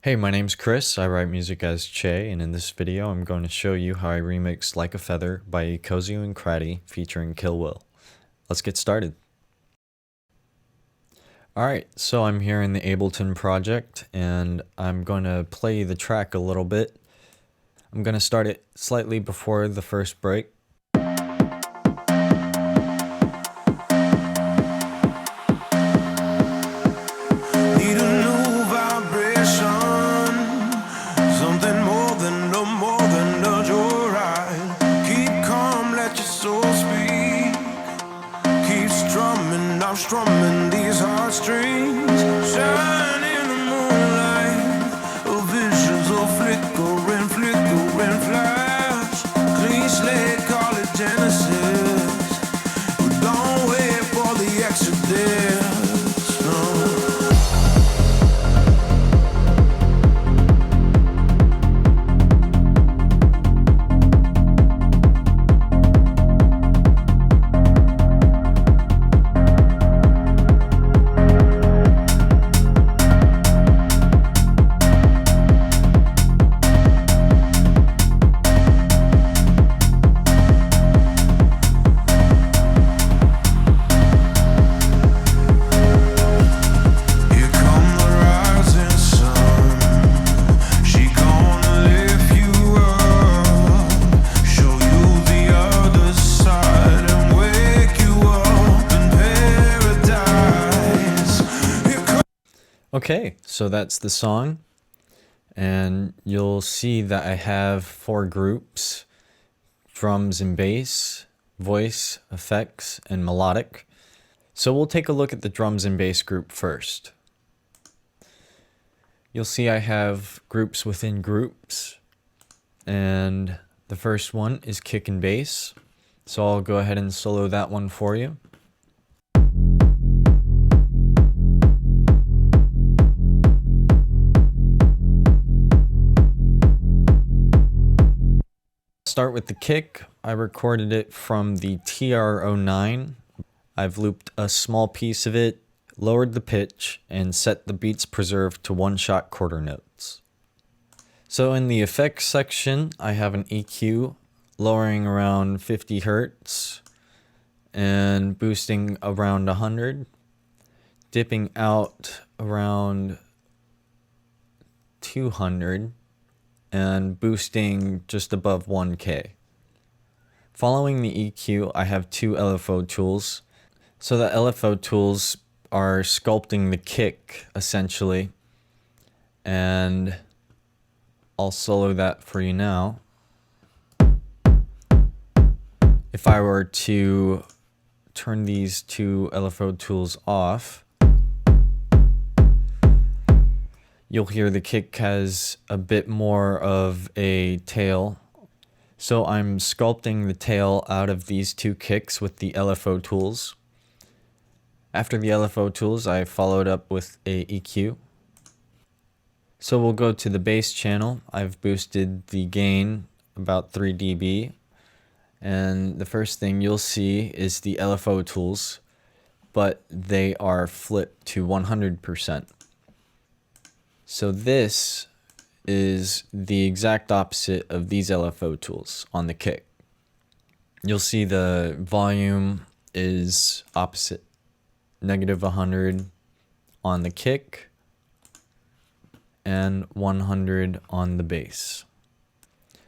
Hey, my name's Chris. I write music as C.H.A.Y, and in this video I'm going to show you how I remixed Like a Feather by Eko Zu Kraddy featuring KillWill. Let's get started. Alright, so I'm here in the Ableton project and I'm going to play the track a little bit. I'm going to start it slightly before the first break. I'm strumming these heartstrings, shine in the moonlight, visions of flickering flash, clean slate, call it Genesis, but don't wait for the exodus, no. Okay, so that's the song, and you'll see that I have 4 groups: drums and bass, voice, effects, and melodic. So we'll take a look at the drums and bass group first. You'll see I have groups within groups, and the first one is kick and bass. So I'll go ahead and solo that one for you. Start with the kick. I recorded it from the TR-09. I've looped a small piece of it, lowered the pitch, and set the beats preserved to 1-shot quarter notes. So in the effects section, I have an EQ lowering around 50 Hertz and boosting around 100, dipping out around 200, and boosting just above 1K. Following the EQ, I have 2 LFO tools. So the LFO tools are sculpting the kick, essentially. And I'll solo that for you now. If I were to turn these 2 LFO tools off, you'll hear the kick has a bit more of a tail. So I'm sculpting the tail out of these 2 kicks with the LFO tools. After the LFO tools, I followed up with a EQ. So we'll go to the bass channel. I've boosted the gain about 3 dB. And the first thing you'll see is the LFO tools, but they are flipped to 100%. So this is the exact opposite of these LFO tools on the kick. You'll see the volume is opposite, -100 on the kick and 100 on the bass.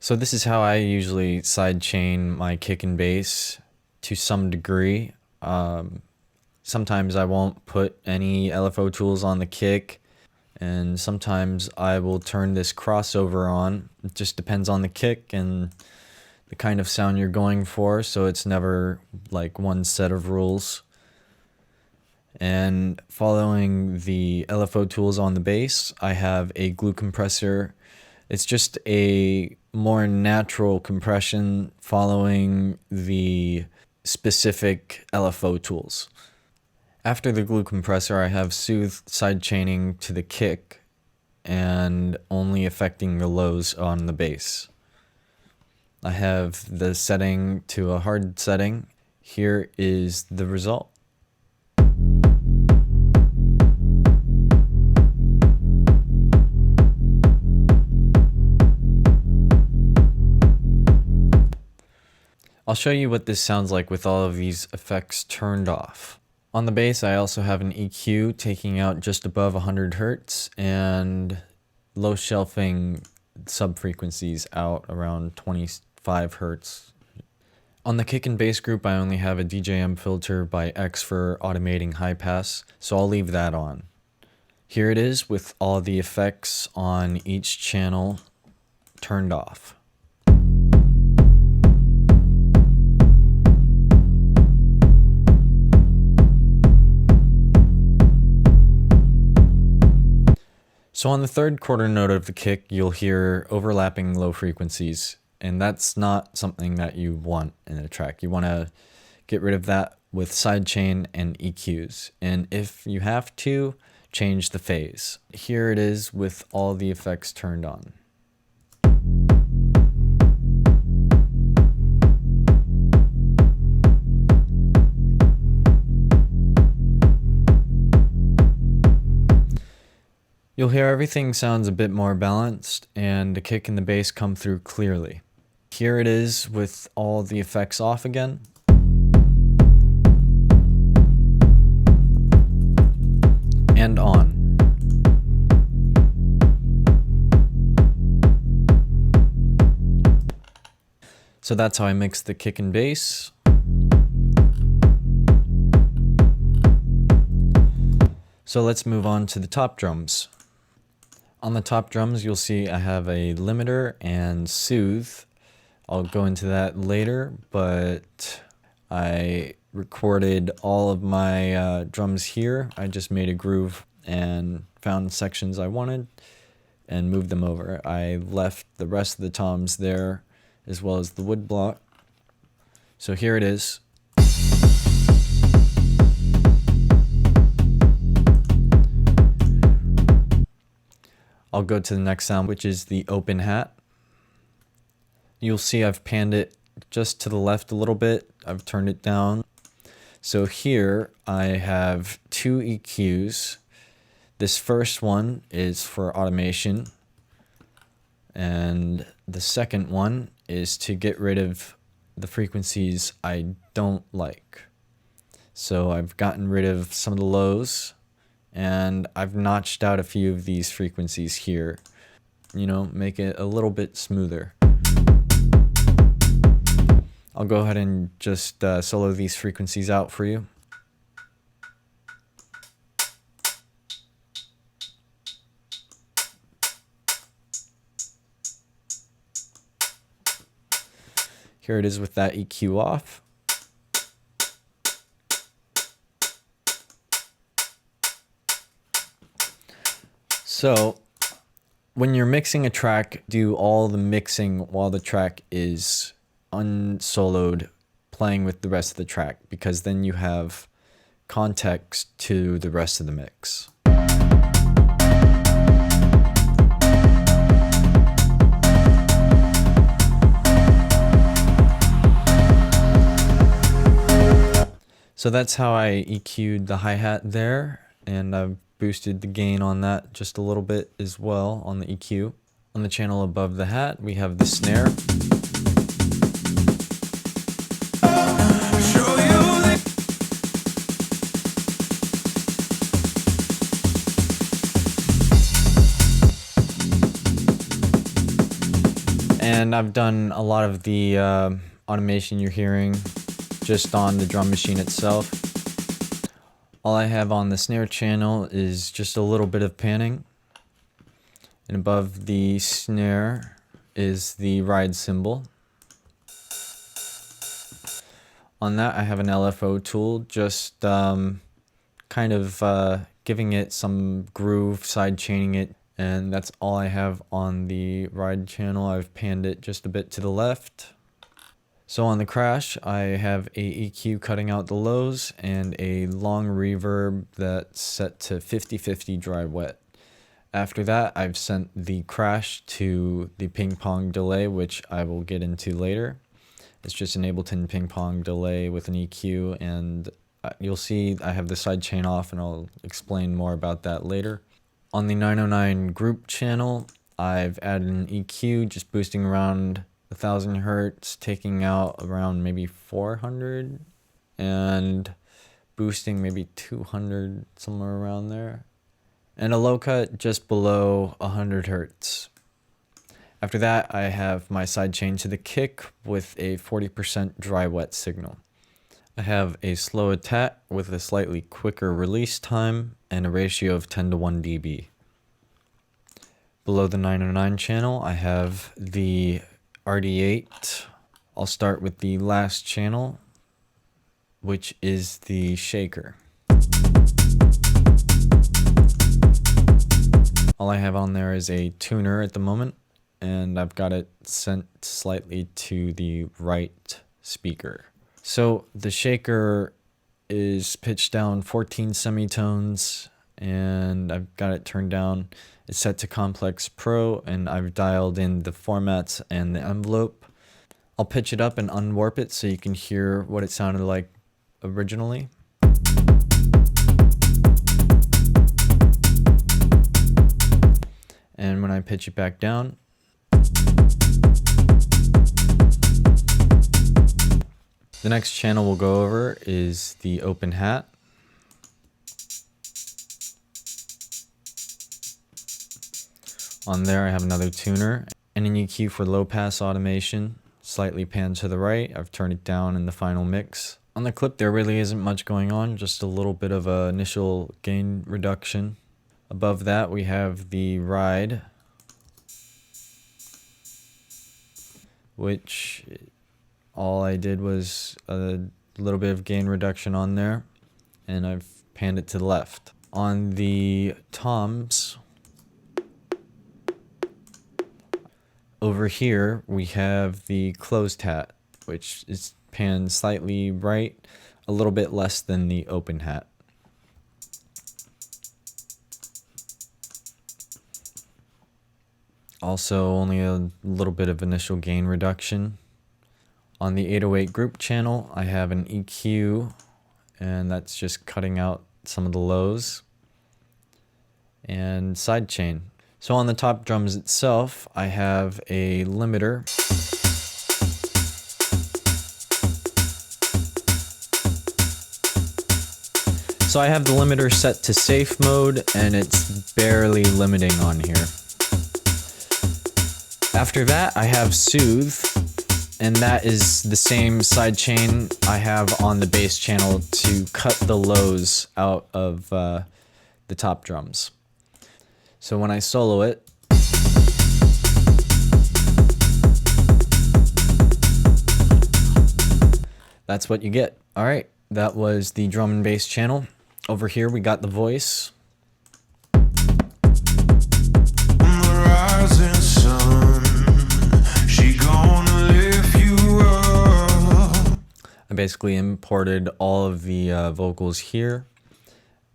So this is how I usually sidechain my kick and bass to some degree. Sometimes I won't put any LFO tools on the kick, and sometimes I will turn this crossover on. It just depends on the kick and the kind of sound you're going for, so it's never like one set of rules. And following the LFO tools on the bass, I have a glue compressor. It's just a more natural compression following the specific LFO tools. After the glue compressor, I have Soothe sidechaining to the kick and only affecting the lows on the bass. I have the setting to a hard setting. Here is the result. I'll show you what this sounds like with all of these effects turned off. On the bass, I also have an EQ taking out just above 100 Hertz and low shelving sub-frequencies out around 25 Hertz. On the kick and bass group, I only have a DJM filter by X for automating high pass, so I'll leave that on. Here it is with all the effects on each channel turned off. So on the third quarter note of the kick, you'll hear overlapping low frequencies, and that's not something that you want in a track. You want to get rid of that with sidechain and EQs, and if you have to, change the phase. Here it is with all the effects turned on. You'll hear everything sounds a bit more balanced, and the kick and the bass come through clearly. Here it is with all the effects off again. And on. So that's how I mix the kick and bass. So let's move on to the top drums. On the top drums, you'll see I have a limiter and soothe. I'll go into that later, but I recorded all of my drums here. I just made a groove and found sections I wanted and moved them over. I left the rest of the toms there as well as the wood block. So here it is. I'll go to the next sound, which is the open hat. You'll see I've panned it just to the left a little bit. I've turned it down. So here I have two EQs. This first one is for automation, and the second one is to get rid of the frequencies I don't like. So I've gotten rid of some of the lows, and I've notched out a few of these frequencies here, you know, make it a little bit smoother. I'll go ahead and just solo these frequencies out for you. Here it is with that EQ off. So when you're mixing a track, do all the mixing while the track is unsoloed, playing with the rest of the track, because then you have context to the rest of the mix. So that's how I EQ'd the hi-hat there, and I've boosted the gain on that just a little bit as well on the EQ. On the channel above the hat, we have the snare. And I've done a lot of the automation you're hearing just on the drum machine itself. All I have on the snare channel is just a little bit of panning. And above the snare is the ride cymbal. On that I have an LFO tool, just kind of giving it some groove, side chaining it, and that's all I have on the ride channel. I've panned it just a bit to the left. So on the crash, I have a EQ cutting out the lows and a long reverb that's set to 50-50 dry wet. After that, I've sent the crash to the ping pong delay, which I will get into later. It's just an Ableton ping pong delay with an EQ, and you'll see I have the sidechain off, and I'll explain more about that later. On the 909 group channel, I've added an EQ, just boosting around 1,000 hertz, taking out around maybe 400, and boosting maybe 200, somewhere around there. And a low cut just below 100 hertz. After that, I have my sidechain to the kick with a 40% dry wet signal. I have a slow attack with a slightly quicker release time and a ratio of 10:1 dB. Below the 909 channel, I have the RD8. I'll start with the last channel, which is the shaker. All I have on there is a tuner at the moment, and I've got it sent slightly to the right speaker. So the shaker is pitched down 14 semitones, and I've got it turned down. It's set to Complex Pro, and I've dialed in the formats and the envelope. I'll pitch it up and unwarp it so you can hear what it sounded like originally. And when I pitch it back down, the next channel we'll go over is the open hat. On there I have another tuner and an EQ for low pass automation, slightly panned to the right. I've turned it down in the final mix. On the clip there really isn't much going on, just a little bit of a initial gain reduction. Above that we have the ride, which all I did was a little bit of gain reduction on there, and I've panned it to the left. On the toms, over here we have the closed hat, which is panned slightly right, a little bit less than the open hat. Also only a little bit of initial gain reduction. On the 808 group channel, I have an EQ, and that's just cutting out some of the lows. And sidechain. So on the top drums itself, I have a limiter. So I have the limiter set to safe mode, and it's barely limiting on here. After that, I have Soothe, and that is the same sidechain I have on the bass channel to cut the lows out of the top drums. So when I solo it, that's what you get. All right, that was the drum and bass channel. Over here we got the voice. I basically imported all of the vocals here,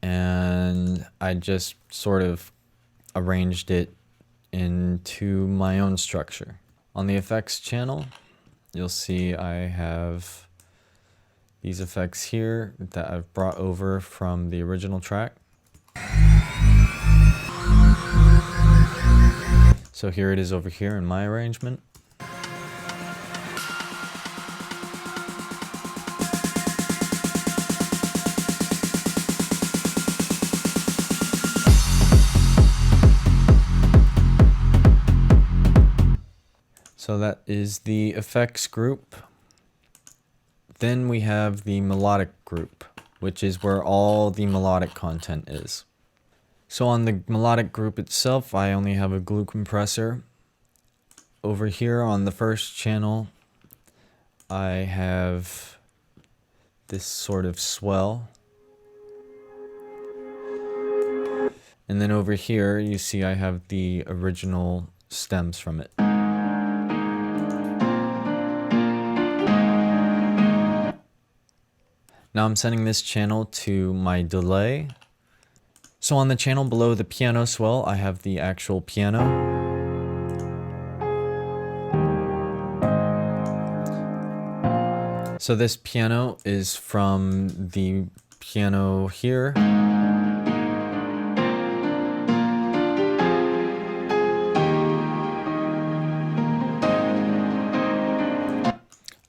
and I just sort of arranged it into my own structure. On the effects channel, you'll see I have these effects here that I've brought over from the original track. So here it is over here in my arrangement. So that is the effects group. Then we have the melodic group, which is where all the melodic content is. So on the melodic group itself, I only have a glue compressor. Over here on the first channel, I have this sort of swell. And then over here, you see I have the original stems from it. Now I'm sending this channel to my delay. So on the channel below the piano swell, I have the actual piano. So this piano is from the piano here.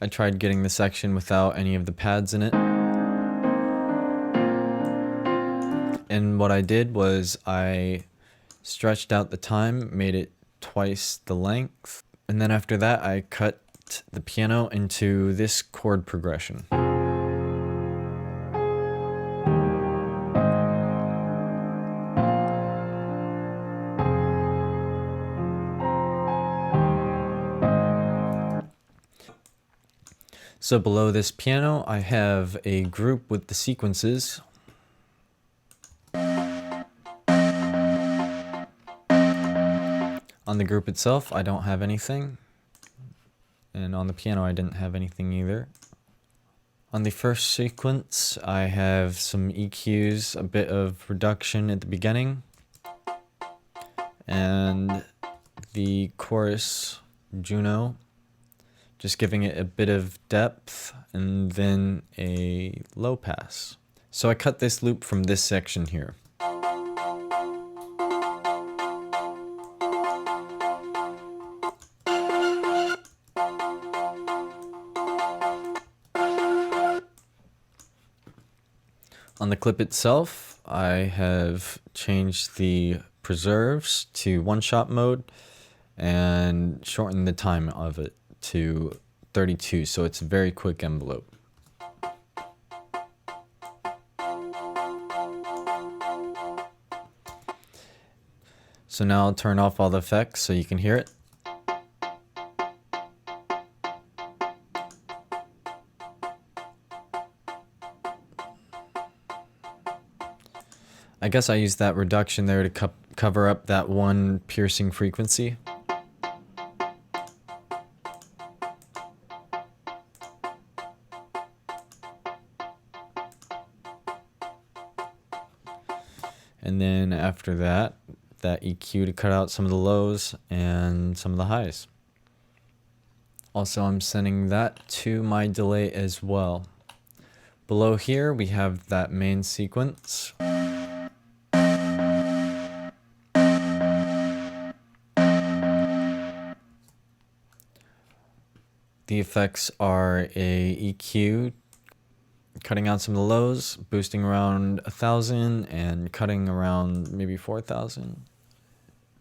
I tried getting the section without any of the pads in it. And what I did was I stretched out the time, made it twice the length. And then after that, I cut the piano into this chord progression. So below this piano, I have a group with the sequences. On the group itself, I don't have anything. And on the piano, I didn't have anything either. On the first sequence, I have some EQs, a bit of reduction at the beginning, and the chorus, Juno, just giving it a bit of depth, and then a low pass. So I cut this loop from this section here. On the clip itself, I have changed the preserves to one-shot mode and shortened the time of it to 32, so it's a very quick envelope. So now I'll turn off all the effects so you can hear it. I guess I used that reduction there to cover up that one piercing frequency. And then after that, that EQ to cut out some of the lows and some of the highs. Also, I'm sending that to my delay as well. Below here, we have that main sequence. The effects are a EQ, cutting out some of the lows, boosting around 1,000, and cutting around maybe 4,000.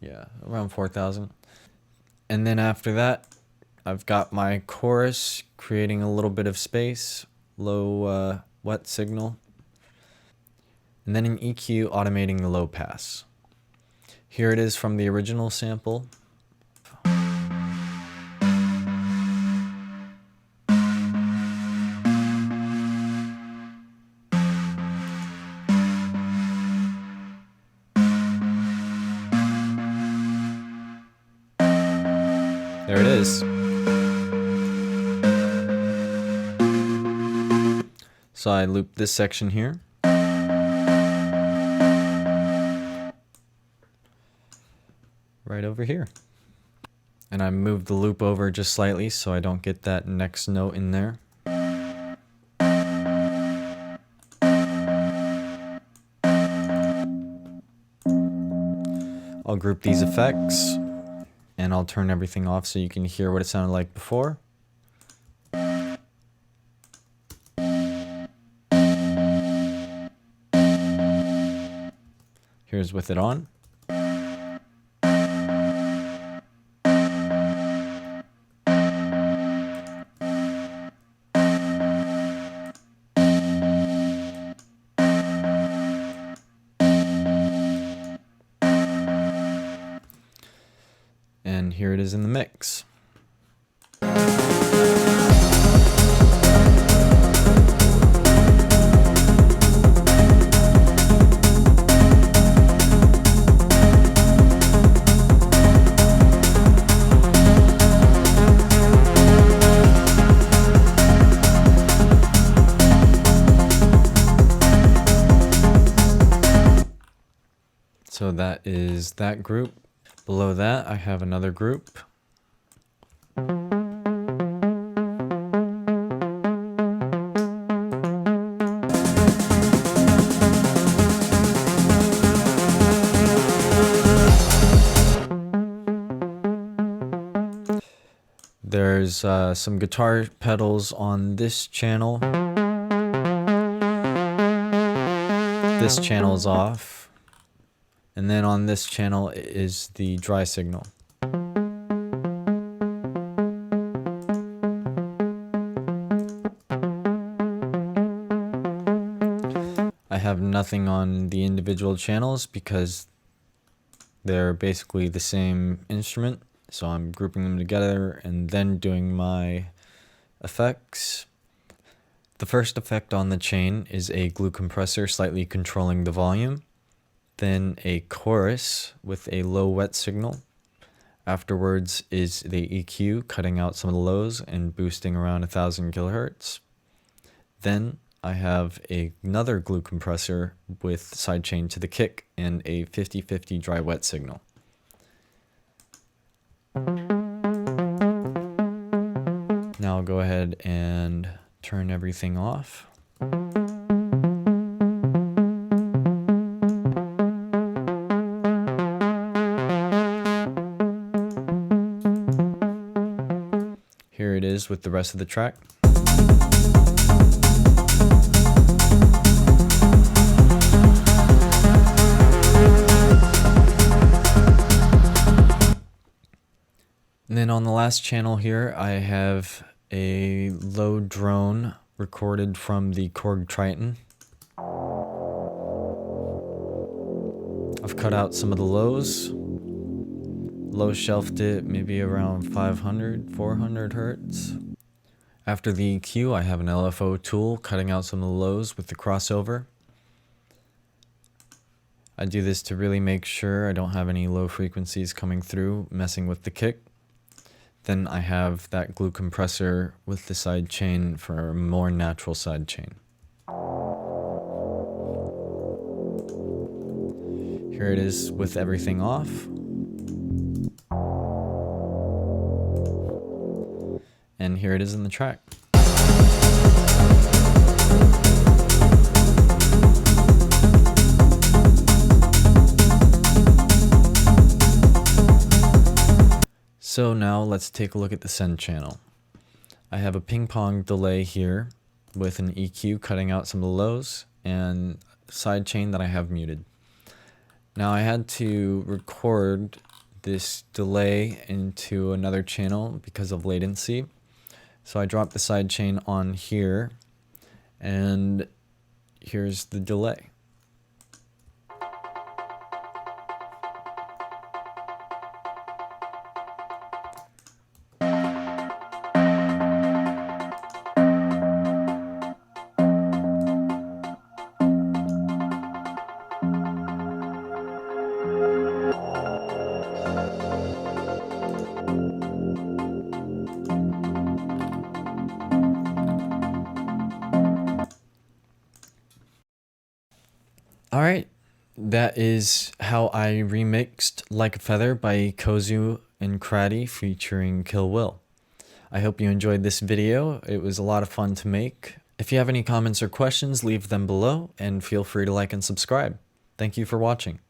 Yeah, around 4,000. And then after that, I've got my chorus, creating a little bit of space, low wet signal. And then an EQ automating the low pass. Here it is from the original sample. There it is. So I looped this section here. Right over here. And I moved the loop over just slightly so I don't get that next note in there. I'll group these effects. And I'll turn everything off so you can hear what it sounded like before. Here's with it on. And here it is in the mix. So that is that group. Below that, I have another group. There's some guitar pedals on this channel. This channel is off. And then on this channel is the dry signal. I have nothing on the individual channels because they're basically the same instrument. So I'm grouping them together and then doing my effects. The first effect on the chain is a glue compressor slightly controlling the volume. Then a chorus with a low wet signal. Afterwards is the EQ cutting out some of the lows and boosting around 1000 kilohertz. Then I have another glue compressor with sidechain to the kick and a 50-50 dry wet signal. Now I'll go ahead and turn everything off. Here it is with the rest of the track. And then on the last channel here, I have a low drone recorded from the Korg Triton. I've cut out some of the lows. Low shelved it maybe around 500, 400 hertz. After the EQ, I have an LFO tool cutting out some of the lows with the crossover. I do this to really make sure I don't have any low frequencies coming through, messing with the kick. Then I have that glue compressor with the side chain for a more natural side chain. Here it is with everything off. And here it is in the track. So now let's take a look at the send channel. I have a ping pong delay here with an EQ cutting out some of the lows and sidechain that I have muted. Now I had to record this delay into another channel because of latency. So I dropped the sidechain on here and here's the delay. Alright, that is how I remixed Like a Feather by Eko Zu Kraddy featuring KillWill. I hope you enjoyed this video. It was a lot of fun to make. If you have any comments or questions, leave them below and feel free to like and subscribe. Thank you for watching.